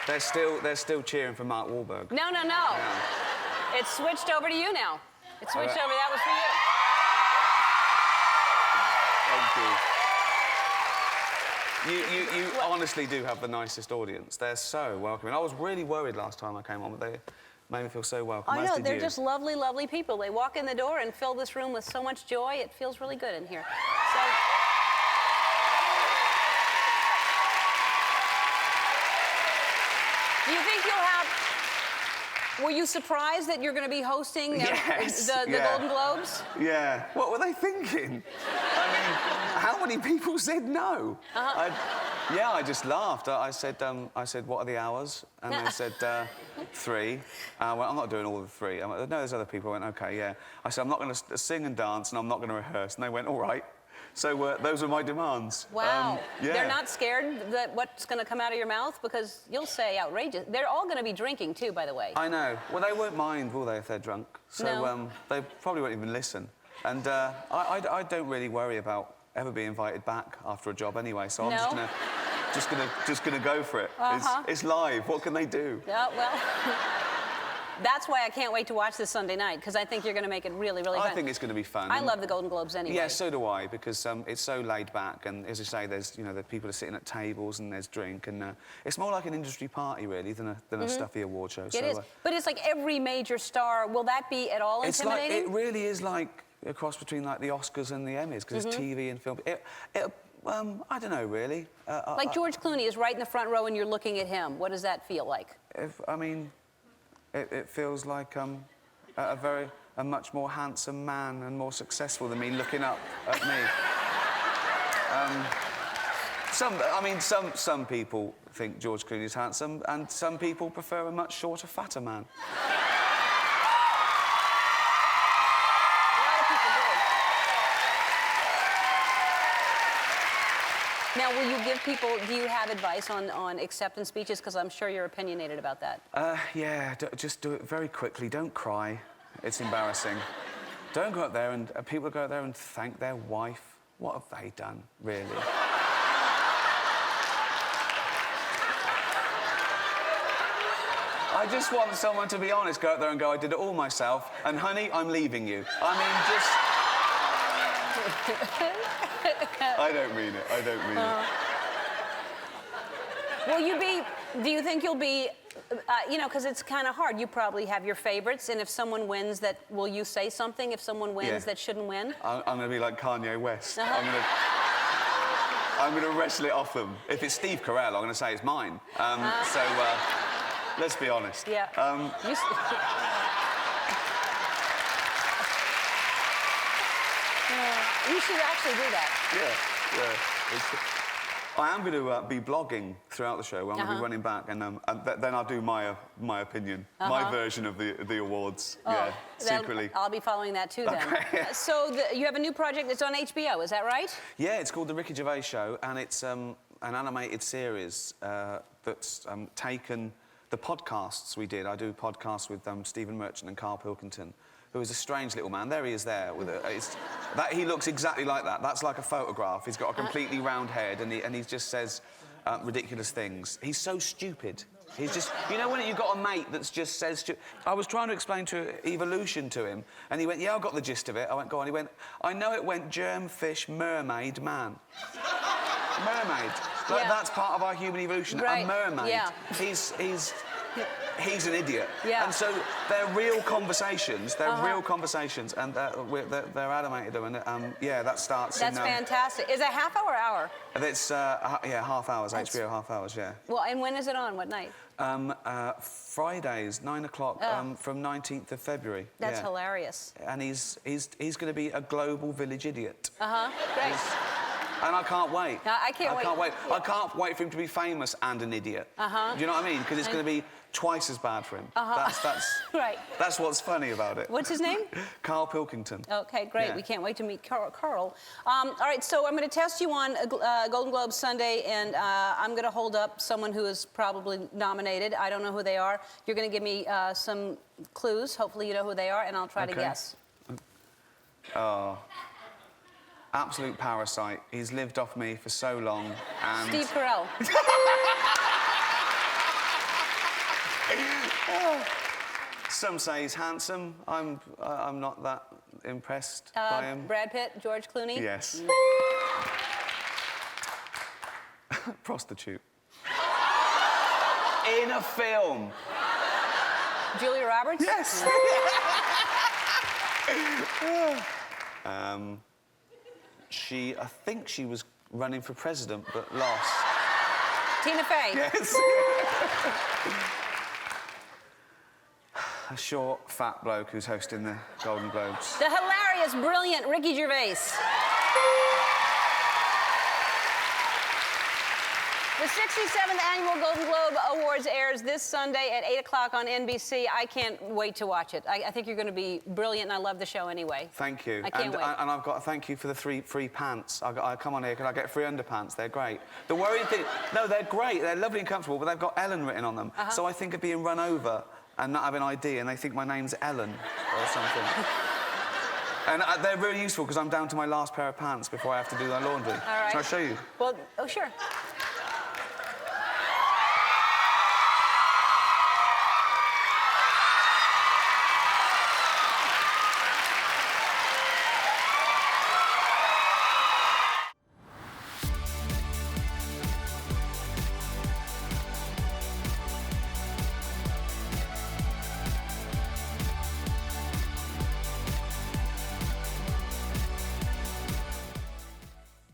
They're still cheering for Mark Wahlberg. No. Yeah. It's switched over to you now. It's switched over. That was for you. Thank you. You honestly do have the nicest audience. They're so welcoming. I was really worried last time I came on, but they made me feel so welcome. I know, they're just lovely, lovely people. They walk in the door and fill this room with so much joy. It feels really good in here. So... Do you think you'll have... Were you surprised that you're going to be hosting the Golden Globes? Yeah. What were they thinking? I mean, how many people said no? I just laughed. I said, what are the hours? And they said, 3. I went, I'm not doing all the 3. I went, no, there's other people. I went, OK, yeah. I said, I'm not going to sing and dance, and I'm not going to rehearse. And they went, all right. So those were my demands. Wow. They're not scared that what's going to come out of your mouth? Because you'll say outrageous. They're all going to be drinking, too, by the way. I know. Well, they won't mind, will they, if they're drunk? So they probably won't even listen. And I don't really worry about ever being invited back after a job anyway, so I'm just gonna go for it. It's live. What can they do? Well... That's why I can't wait to watch this Sunday night, because I think you're going to make it really, really fun. I think it's going to be fun. I love the Golden Globes anyway. Yeah, so do I, because it's so laid back, and as I say, there's, the people are sitting at tables and there's drink, and it's more like an industry party, really, than a stuffy award show. It is, but it's like every major star. Will that be at all intimidating? It really is like a cross between like the Oscars and the Emmys, because it's TV and film. I don't know, really. Like George Clooney is right in the front row and you're looking at him. What does that feel like? It feels like a much more handsome man and more successful than me looking up at me. Some people think George Clooney is handsome, and some people prefer a much shorter, fatter man. Now, will you give people... Do you have advice on acceptance speeches? Because I'm sure you're opinionated about that. Yeah, just do it very quickly. Don't cry. It's embarrassing. Don't go up there and... people go up there and thank their wife. What have they done, really? I just want someone to be honest, go up there and go, I did it all myself, and honey, I'm leaving you. I mean, just... I don't mean it. I don't mean it. Will you be... Do you think you'll be... because it's kind of hard. You probably have your favorites, and if someone wins that... Will you say something if someone wins that shouldn't win? I'm going to be like Kanye West. I'm going to wrestle it off them. If it's Steve Carell, I'm going to say it's mine. So, let's be honest. Yeah. You should actually do that. Yeah. I am going to be blogging throughout the show. I'm going to be running back, and then I'll do my opinion, my version of the awards. Yeah, secretly. I'll be following that too then. Okay. So you have a new project that's on HBO, is that right? Yeah, it's called The Ricky Gervais Show, and it's an animated series that's taken the podcasts we did. I do podcasts with Stephen Merchant and Carl Pilkington, who is a strange little man. There he is there. He looks exactly like that. That's like a photograph. He's got a completely round head, and he just says ridiculous things. He's so stupid. He's just... You know when you've got a mate that just says... I was trying to explain evolution to him, and he went, yeah, I got the gist of it. I went, go on. He went, I know it went germ, fish, mermaid, man. Mermaid. Like, that's part of our human evolution. Right. A mermaid. Yeah. He's an idiot. Yeah. And so they're real conversations. They're real conversations, and they're animated them, and that starts. That's fantastic. Is it half hour or hour? It's half hours. HBO half hours. Yeah. Well, and when is it on? What night? Fridays, 9 o'clock, from 19th of February. That's hilarious. And he's going to be a global village idiot. Great. And I can't wait. I can't wait. Yeah. I can't wait for him to be famous and an idiot. Do you know what I mean? Because it's going to be twice as bad for him. That's right. That's what's funny about it. What's his name? Carl Pilkington. Okay, great. Yeah. We can't wait to meet Carl. All right, so I'm going to test you on Golden Globe Sunday, and I'm going to hold up someone who is probably nominated. I don't know who they are. You're going to give me some clues. Hopefully you know who they are, and I'll try to guess. Oh. Absolute parasite. He's lived off me for so long, and... Steve Carell. Some say he's handsome. I'm not that impressed by him. Brad Pitt, George Clooney? Yes. Prostitute. In a film. Julia Roberts? Yes. I think she was running for president, but lost. Tina Fey? Yes. A short, fat bloke who's hosting the Golden Globes. The hilarious, brilliant Ricky Gervais. The 67th Annual Golden Globe Awards airs this Sunday at 8 o'clock on NBC. I can't wait to watch it. I think you're going to be brilliant, and I love the show anyway. Thank you. I can't wait. And I've got to thank you for the free pants. I come on here, can I get free underpants? They're great. The worrying thing... No, they're great. They're lovely and comfortable, but they've got Ellen written on them. So I think of being run over and not having ID, and they think my name's Ellen or something. And they're really useful, because I'm down to my last pair of pants before I have to do their laundry. All right. Can I show you? Well, oh, sure.